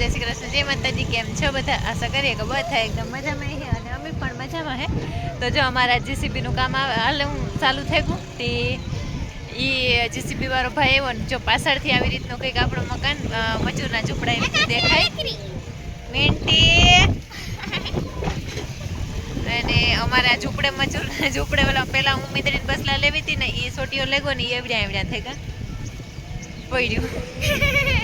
જય શ્રી કૃષ્ણ, જય માતાજી. કેમ છો બધા? આશા કરીએ કે બધા એકદમ મજામાં છે અને અમે પણ મજામાં હે. તો જો અમારા જીસીબીનું કામ હાલ હું ચાલુ થઈ ગયું તે એ જીસીબી વાળો ભાઈ એવો ને જો પાછળથી આવી રીતનું કંઈક આપણું મકાન મજૂરના ઝૂંપડા એવી રીતે દેખાય. મેન્ટી અને અમારા ઝૂંપડે ઝૂંપડે પેલા હું મિત્રીને બસલા લેવી હતી ને એ સોટીઓ લેગો ને એ એવડ્યા થઈ ગયા પડ્યું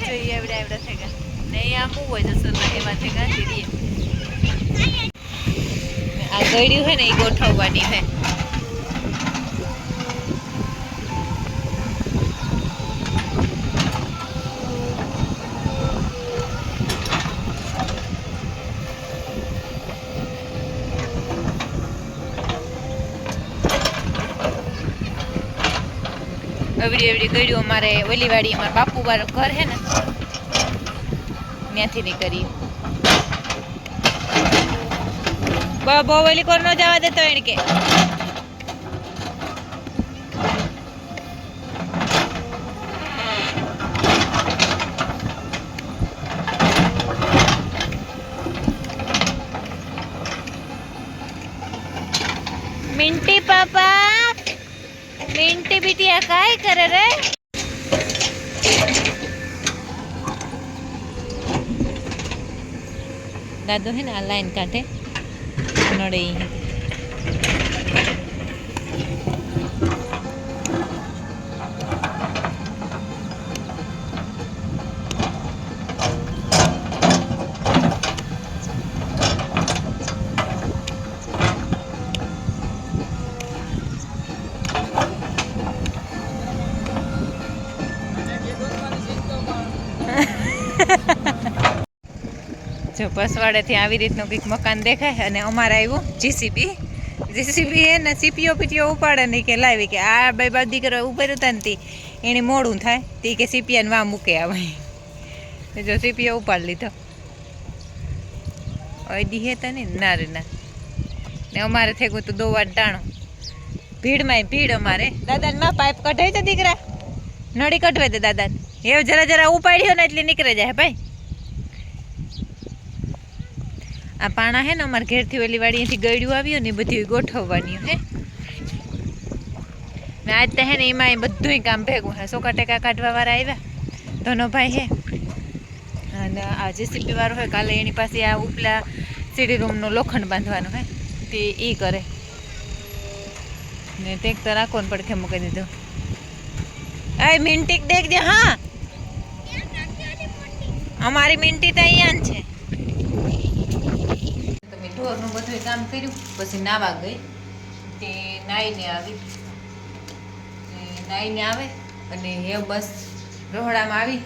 જોઈએ એવડા થઈ ગયા ને અહીંયા આમ હોય તો સર એવા થઈ ગયા ધીરે આ ગળ્યું છે ને એ ગોઠવવાની છે. એવડી ગળ્યું અમારે ઓલી વાડી અમારા બાપુ વાળું ઘર હે ને ત્યાંથી નીકળી બહુ ઓલી કોર ન જવા દેતો એને કે मिंटी पापा मिंटी बिटिया काय करे रे दादू है ना लाइन काटे नड़े जो पसवाड़ेથી આવી રીતનું કંઈક મકાન દેખાય અને અમારે આવ્યું જીસીબી હે ને સીપીઓ પીટીઓ ઉપાડે નહીં કે લાવી કે આ બે બાપ દીકરો ઉપર ઉતારતી એને મોડું થાય તે કે સીપીયાને વા મૂકે આવે જો સીપીઓ ઉપાડી લીધો અડી હે તો નહીં ના રે ના ને અમારે થઈ ગયું તો 2 વાર ટાણો ભીડમાં ભીડ અમારે દાદાને માં પાઇપ કઢાય તો દીકરા નળી કઢવે તો દાદાને એ જરા ઉપાડ્યો ને એટલે નીકળે જાય ભાઈ. આ પાણા હે ને અમારે ઘેરથી ઓલી વાડીથી ગળ્યું આવ્યું ને બધું ગોઠવવાની હે ને આજ તો હે ને એમાં બધું કામ ભેગું હે. સોકા ટેકા કાઢવા વાળા આવ્યા ધનોભાઈ હે અને આ જેસીબી વાળો હે કાલે એની પાસે આ ઉપલા સીડી રૂમનું લોખંડ બાંધવાનું હે તે એ કરે ને ટેક તો રાખો ને પડખે મૂકી દીધો. આ મિન્ટી દેખજે હા અમારી મિન્ટી તો અહીંયા છે. ઢોરનું બધું કામ કર્યું પછી નાવા ગઈ તે નાઈને આવે અને એ બસ રોહડામાં આવી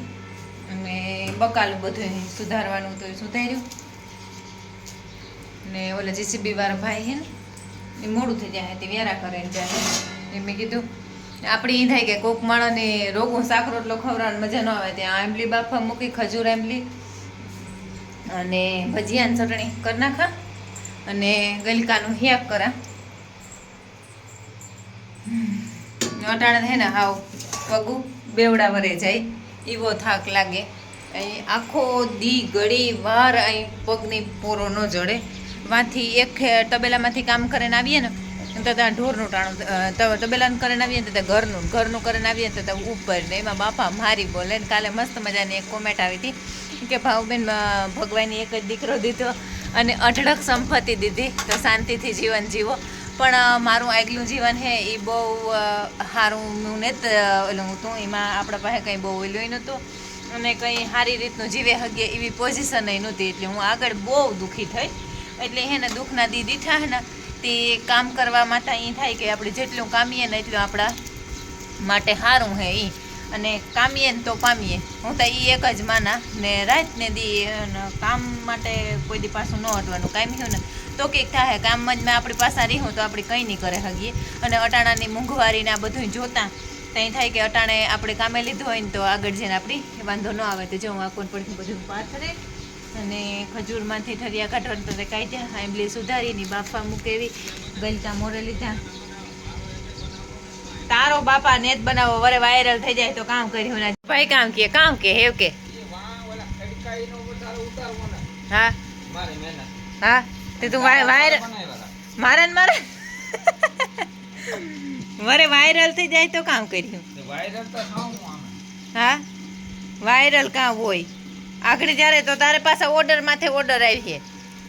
અને બકાલું બધું સુધારવાનું તો સુધાર્યું ને ઓલા જીસીબી વાળા ભાઈ હે ને એ મોડું થઈ જાય તે વ્યારા કરે ને જાય એ મેં કીધું આપણે એ થાય કે કોક માણસને રોગું શાક રોટલો ખવડાવવાની મજા ન આવે ત્યાં આંબલી બાફા મૂકી ખજૂર આંબલી અને ભજીયાની ચટણી કરી નાખા અને ગલકાનું હિયાક કરા અટાણે હે ને હાવ પગું બેવડા વરે જાય એવો થાક લાગે. અહીં આખો દી ઘડી વાર અહીં પગની પોરો ન જડે. વાંથી એક તબેલામાંથી કામ કરીને આવીએ ને તો ત્યાં ઢોરનું ટાણું તબેલાનું કરીને આવીએ ને તો ઘરનું કરીને આવીએ ને તો ઉપર ને એમાં બાપા મારી બોલે ને કાલે મસ્ત મજાની એક કોમેન્ટ આવી હતી કે ભાવબેન ભગવાનની એક જ દીકરો દીધો અને અઢળક સંપત્તિ દીધી તો શાંતિથી જીવન જીવો પણ મારું આગલું જીવન હે એ બહુ સારું ને ઓલું હતું એમાં આપણા પાસે કંઈ બહુ ઓલું નહોતું અને કંઈ સારી રીતનું જીવે હગીએ એવી પોઝિશન નહોતી એટલે હું આગળ બહુ દુઃખી થઈ. એટલે હે ને દુઃખના દી દીઠા હે ને તે કામ કરવા માટે એ થાય કે આપણે જેટલું કામીએ ને એટલું આપણા માટે સારું હે એ અને કામીએ ને તો પામીએ. હું તો એ એક જ માના ને રાતને દી કામ માટે કોઈ દી પાછું ન હટવાનું કામ્યું ને તો કંઈક થાય કામમાં જ મેં આપણી પાસે રહી તો આપણે કંઈ નહીં કરે હગીએ અને અટાણાની મોંઘવારીને આ બધું જોતાં ત્યાં થાય કે અટાણે આપણે કામે લીધું હોય ને તો આગળ જઈને આપણી વાંધો ન આવે. તો જો હું આકોન પડથી બધું પાથરે અને ખજૂરમાંથી ઠરિયા કાઢવાનું તો કાઢ્યા આંબલી સુધારીની બાફા મૂકેવી ગલકા મોરે લીધા. તારો બાપા નેત બનાવો વરે વાયરલ થઈ જાય તો કામ કર્યું ના ભાઈ કામ કે હેવ કે હા મારી મહેનત હા તે તું વાયરલ મારે ને મારે મારે વાયરલ થઈ જાય તો કામ કર્યું વાયરલ તો થાઉં આમ હા વાયરલ કાં હોય આગળ જ્યારે તો તારે પાછા ઓર્ડર માથે ઓર્ડર આવી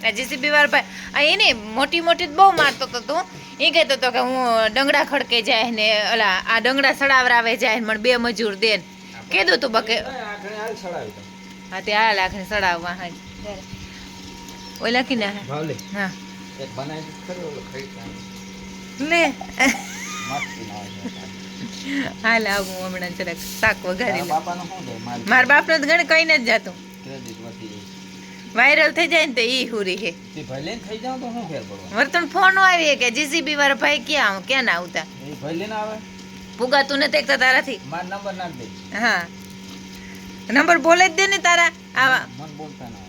છે જીસીબી વાર ભાઈ એને મોટી મોટી બહુ મારતો હતો તું એ કહેતો હતો કે હું ડંગડા ખડકે જાય ને ઓલા આ ડંગડા સડાવરાવે જાય મને 2 મજૂર દે કીધું તું બકે આખરે હાલ સડાવી દો હા તે આ લાખને સડાવવા હા ઓલા કી ના ભાવલે હા એક બનાવી ખરી ઓલો ખાઈ લે મસ્તી ના આવે હાલ આવું હમણાં જરાક શાક વઘારી લે બાપાનો શું દે મારા બાપનો તો ગણ કઈ નથી જાતું ક્રેડિટ વધી વાયરલ થઈ જાય ને તો ઈ હુરી હે તે ભલે ખાઈ જાવ તો શું ફેર પડવા વર્તન ફોન આવી કે જીસીબી વાળા ભાઈ ક્યાં ના આવતા એ ભલે ના આવે પુગાતું નથી એકતા તારાથી માર નંબર નાખ દે હા નંબર બોલે જ દે ને તારા આવા મન બોલતા ના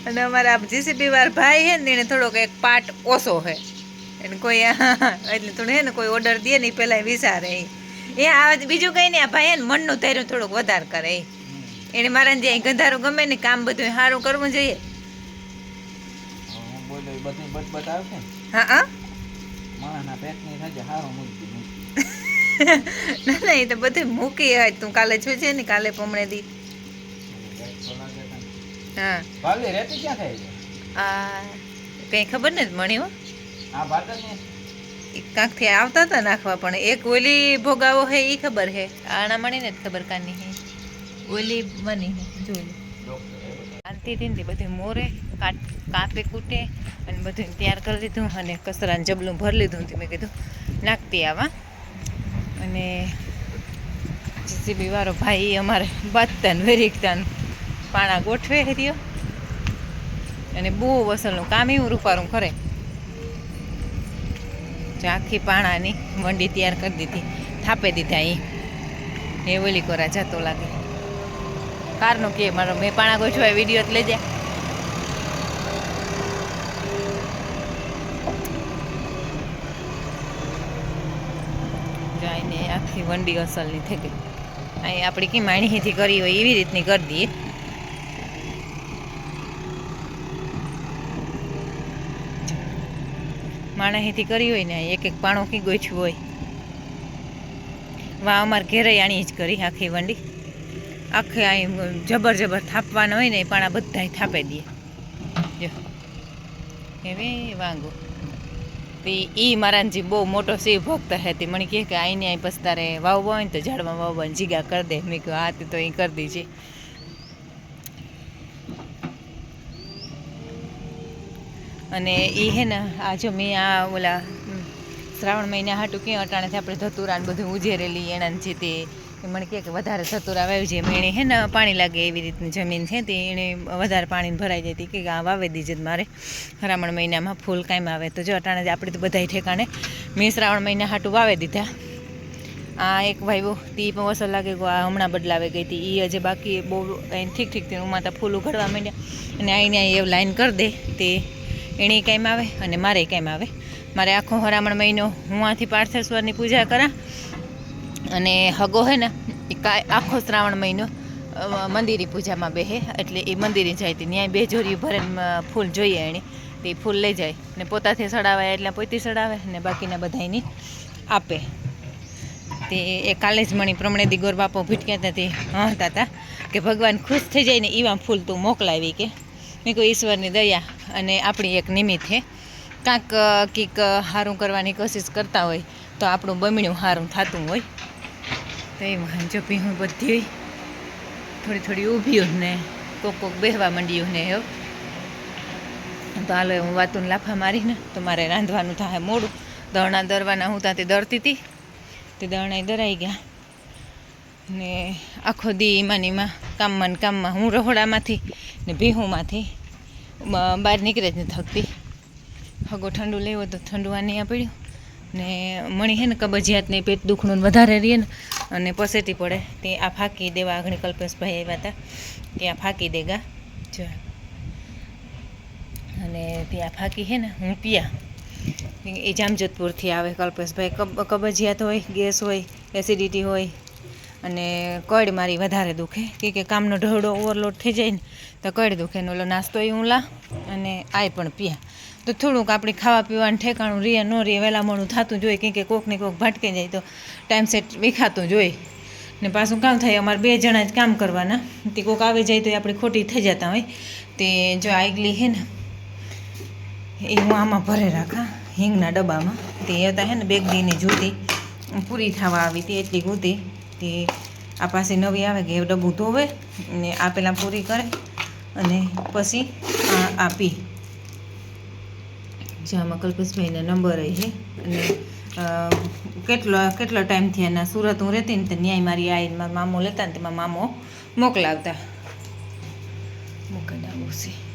અને અમારા જીસીબી વાર ભાઈ હે ને એને થોડોક એક પાર્ટ ઓછો હે એને કોઈ એટલે થોડું હે ને કોઈ ઓર્ડર દે ને પેલા વિચારે એ આવે બીજું કઈ નહીં આ ભાઈ હે ને મનનું ધૈર્ય થોડુંક વધારે કરે એને મારા જે ગંધારું ગમે ને કામ બધું સારું કરવું જોઈએ હું બોલ્યો એ બધી બટ આવે છે હા હા માણસના પેટની થાય હારો મૂકી ના ના એ તો બધું મૂકી હોય તું કાલે જોજે ને કાલે પમણે દી હા ભાલે રેતી ક્યાં થાય છે આ કઈ ખબર નથી મણી હો આ ભાત જ કાંકથી આવતા હતા નાખવા પણ એક ઓલી ભોગાવો હે એ ખબર હે આણા મણી ને ખબર કાની હે ઓલી બની હે જોઈ શાંતિ થી બધું મોરે કાપે કૂટે અને બધું તૈયાર કરી દીધું અને કચરાને જબલું ભરી લીધું મેં કીધું નાખતી આવા અને જીસીબી વાળો ભાઈ અમારે બાંધતા ને વેરીકતા પાણા ગોઠવે રહ્યો અને બહુ વસલનું કામ એવું રૂપારું કરે આખી પાણાની મંડી તૈયાર કરી દીધી થાપે દીધા એ ઓલી કોરા જતો લાગે કારનો કે મારો મેં પાણા ગોઠવાય વિડીયો જ લઈ જાય જાઈને આખી વંડી અસલની થઈ ગઈ અહીં આપણે કે માણીથી કરી હોય એવી રીતની કરી દઈએ માણસથી કરી હોય ને એક એક પાણો કી ગોઠવું હોય વા અમારે ઘેરે આણી જ કરી આખી વંડી આખે અહીં જબર થાપવાના હોય ને એ પાણા બધા થાપે દઈએ જો એવી વાંગો તો એ મારાજી બહુ મોટો શિવ ભક્ત હતી મને કહે કે આઈને અહીં પછી તારે વાવવા હોય ને તો ઝાડમાં વાવવાની જીગા કરી દે મેં કહ્યું હા તો એ કરી દીજે અને એ હે ને આ જો મેં આ ઓલા શ્રાવણ મહિના હાટું ક્યાં અટાણેથી આપણે ધતુરાને બધું ઉજેરેલી એના જે તે મને કહે કે વધારે ધતુરા વાવી છે એણે હે ને પાણી લાગે એવી રીતની જમીન છે તે એણે વધારે પાણી ભરાઈ જાય કે આ વાવી દીજે મારે શ્રાવણ મહિનામાં ફૂલ કાંઈ આવે તો જો અટાણે આપણે તો બધા ઠેકાણે મેં શ્રાવણ મહિના હાટું વાવી દીધા આ એક ભાઈ તે પણ અસર લાગે આ હમણાં બદલાવે ગઈ હતી એ હજી બાકી બહુ ઠીક તેનું માતા ફૂલ ઉઘડવા માંડ્યા અને આઈને એવું લાઈન કરી દે તે એણે કાંઈમ આવે અને મારે કાંઈમ આવે મારે આખો હરામણ મહિનો હું આથી પાર્થેશ્વરની પૂજા કરા અને હગો હે ને એ આખો શ્રાવણ મહિનો મંદિરી પૂજામાં બેહે એટલે એ મંદિરે જાય તે ન્યાય 2 જોરી ભરે ફૂલ જોઈએ એણે તે ફૂલ લઈ જાય ને પોતાથી સડાવે એટલે પોતી સડાવે ને બાકીના બધાની આપે તે એ કાલે જ મણી પ્રમણેદી ગોર બાપો ભૂટક્યા હતા તે હંતા હતા કે ભગવાન ખુશ થઈ જાય ને એવા ફૂલ તું મોકલાવી કે મેં કોઈ ઈશ્વરની દયા અને આપણી એક નિમિત્ત છે કાંક કંઈક સારું કરવાની કોશિશ કરતા હોય તો આપણું બમણું સારું થતું હોય તો એ જો હું બધી થોડી ઊભી ને કોક બેહવા માંડ્યું ને એવું તો હાલો હું વાતું લાફા મારીને તો મારે રાંધવાનું થાય મોડું દળણા દરવાના હું ત્યાંથી દળતી હતી તે દળણા દરાઈ ગયા ને આખો દી એમાં કામમાં હું રહોડામાંથી ને ભીહુંમાંથી બહાર નીકળે જ નથી થકતી હગો ઠંડુ લેવો તો ઠંડુ આ નહીં પડ્યું ને મણી હે ને કબજિયાત ને પેટ દુખણું વધારે રહીએ ને અને પસેટી પડે તે આ ફાંકી દેવા આગળ કલ્પેશભાઈ આવ્યા હતા ત્યાં ફાંકી દેગા જો અને ત્યાં ફાંકી હે ને હું પિયા એ જામજોધપુરથી આવે કલ્પેશભાઈ કબજિયાત હોય ગેસ હોય એસિડિટી હોય અને કડ મારી વધારે દુખે કે કામનો ઢહડો ઓવરલોડ થઈ જાય ને તો કડ દુખે ને ઓલો નાસ્તો હું લા અને આય પણ પીયા તો થોડુંક આપણે ખાવા પીવાનું ઠેકાણું રીએ ન રીએ વહેલા મોડું થતું જોઈએ કે કોકને કોક ભટકે જાય તો ટાઈમ સેટ વિખાતું જોઈએ ને પાછું કામ થાય અમારે 2 જણા જ કામ કરવાના તે કોક આવી જાય તો આપણે ખોટી થઈ જતા હોય તે જો આગલી હે ને એ હું આમાં ભરે રાખા હિંગના ડબ્બામાં તે હતા હે ને બેગડીની જૂતી પૂરી થવા આવી હતી એટલી ગૂતી તે આ પાસે નવી આવે કે એ ડબ્બું ધોવે ને આ પહેલાં પૂરી કરે અને પછી આ પી જેમાં કલ્પેશભાઈના નંબર છે અને કેટલો ટાઈમથી એના સુરત હું રહેતી ને તો ન્યાય મારી આવીને મારા મામો લેતા ને તેમાં મામો મોકલાવતા મોકલાવું છે